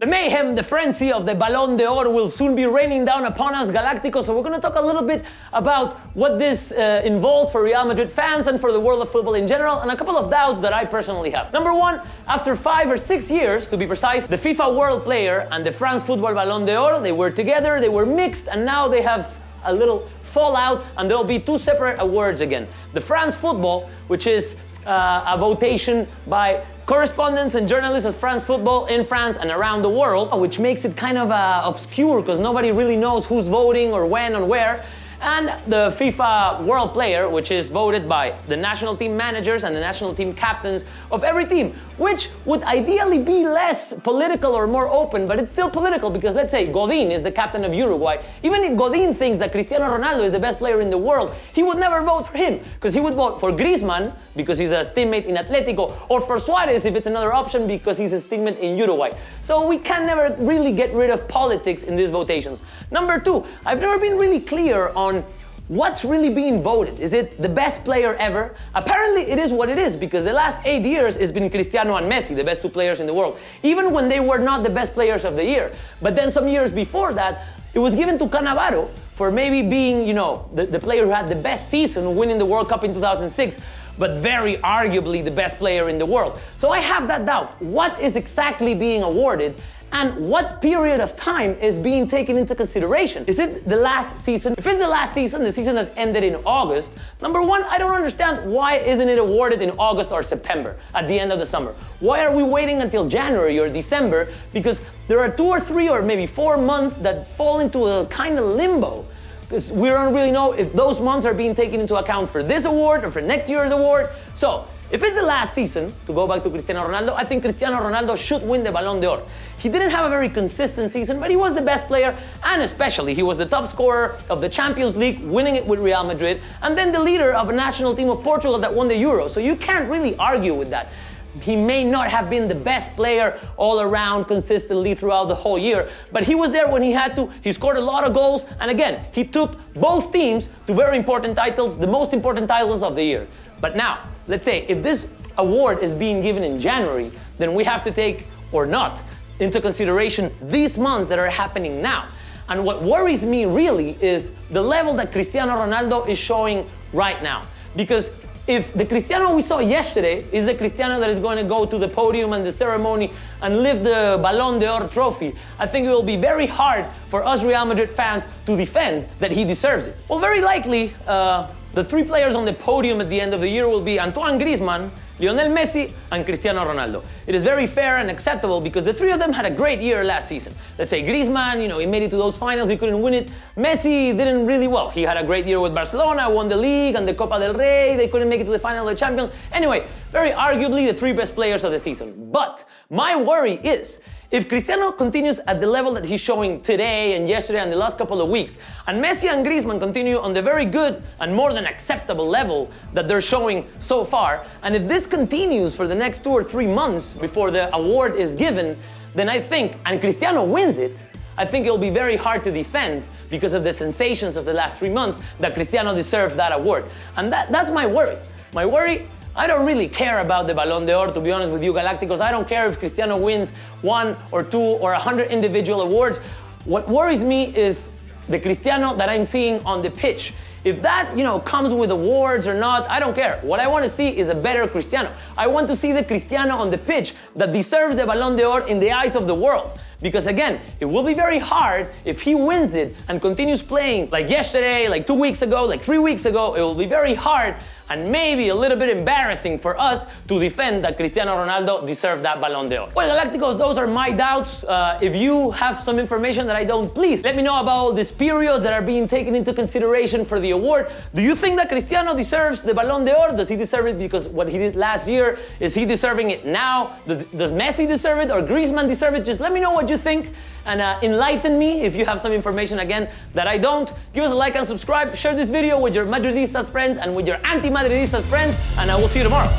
The mayhem, the frenzy of the Ballon D'Or will soon be raining down upon us, Galacticos, so we're going to talk a little bit about what this involves for Real Madrid fans and for the world of football in general, and a couple of doubts that I personally have. Number one, after 5 or 6 years, to be precise, the FIFA World Player and the France Football Ballon D'Or, they were together, they were mixed, and now they have a little fallout, and there'll be two separate awards again. The France Football, which is a votation by correspondents and journalists of France football in France and around the world, which makes it kind of obscure because nobody really knows who's voting or when or where. And the FIFA World Player, which is voted by the national team managers and the national team captains of every team, which would ideally be less political or more open, but it's still political because let's say Godin is the captain of Uruguay. Even if Godin thinks that Cristiano Ronaldo is the best player in the world, he would never vote for him because he would vote for Griezmann because he's a teammate in Atletico, or for Suarez if it's another option because he's a teammate in Uruguay. So we can never really get rid of politics in these votations. Number two, I've never been really clear on what's really being voted. Is it the best player ever? Apparently it is what it is because the last 8 years it's been Cristiano and Messi, the best two players in the world, even when they were not the best players of the year. But then some years before that, it was given to Cannavaro for maybe being, the player who had the best season, winning the World Cup in 2006, but very arguably the best player in the world. So I have that doubt. What is exactly being awarded? And what period of time is being taken into consideration? Is it the last season? If it's the last season, the season that ended in August, number one, I don't understand why isn't it awarded in August or September at the end of the summer? Why are we waiting until January or December? Because there are 2 or 3 or maybe 4 months that fall into a kind of limbo. Because we don't really know if those months are being taken into account for this award or for next year's award. So, if it's the last season, to go back to Cristiano Ronaldo, I think Cristiano Ronaldo should win the Ballon D'Or. He didn't have a very consistent season, but he was the best player, and especially he was the top scorer of the Champions League, winning it with Real Madrid, and then the leader of a national team of Portugal that won the Euro. So you can't really argue with that. He may not have been the best player all around consistently throughout the whole year, but he was there when he had to. He scored a lot of goals, and again, he took both teams to very important titles, the most important titles of the year. But now, let's say if this award is being given in January, then we have to take, or not, into consideration these months that are happening now. And what worries me really is the level that Cristiano Ronaldo is showing right now. Because if the Cristiano we saw yesterday is the Cristiano that is going to go to the podium and the ceremony and lift the Ballon D'Or trophy, I think it will be very hard for us Real Madrid fans to defend that he deserves it. Well, very likely, the 3 players on the podium at the end of the year will be Antoine Griezmann, Lionel Messi, and Cristiano Ronaldo. It is very fair and acceptable because the 3 of them had a great year last season. Let's say Griezmann, he made it to those finals, he couldn't win it. Messi didn't really well. He had a great year with Barcelona, won the league and the Copa del Rey, they couldn't make it to the final of the Champions. Anyway, very arguably the 3 best players of the season. But my worry is, if Cristiano continues at the level that he's showing today and yesterday and the last couple of weeks, and Messi and Griezmann continue on the very good and more than acceptable level that they're showing so far, and if this continues for the next 2 or 3 months before the award is given, then I think, and Cristiano wins it, I think it'll be very hard to defend because of the sensations of the last 3 months that Cristiano deserved that award. And that's my worry. My worry, I don't really care about the Ballon D'Or, to be honest with you, Galacticos. I don't care if Cristiano wins 1 or 2 or 100 individual awards. What worries me is the Cristiano that I'm seeing on the pitch. If that, comes with awards or not, I don't care. What I want to see is a better Cristiano. I want to see the Cristiano on the pitch that deserves the Ballon D'Or in the eyes of the world. Because again, it will be very hard if he wins it and continues playing like yesterday, like 2 weeks ago, like 3 weeks ago. It will be very hard and maybe a little bit embarrassing for us to defend that Cristiano Ronaldo deserved that Ballon d'Or. Well, Galacticos, those are my doubts. If you have some information that I don't, please let me know about all these periods that are being taken into consideration for the award. Do you think that Cristiano deserves the Ballon d'Or? Does he deserve it because what he did last year? Is he deserving it now? Does Messi deserve it or Griezmann deserve it? Just let me know what you think and enlighten me if you have some information again that I don't. Give us a like and subscribe. Share this video with your Madridistas friends and with your anti-Madridistas friends, and I will see you tomorrow.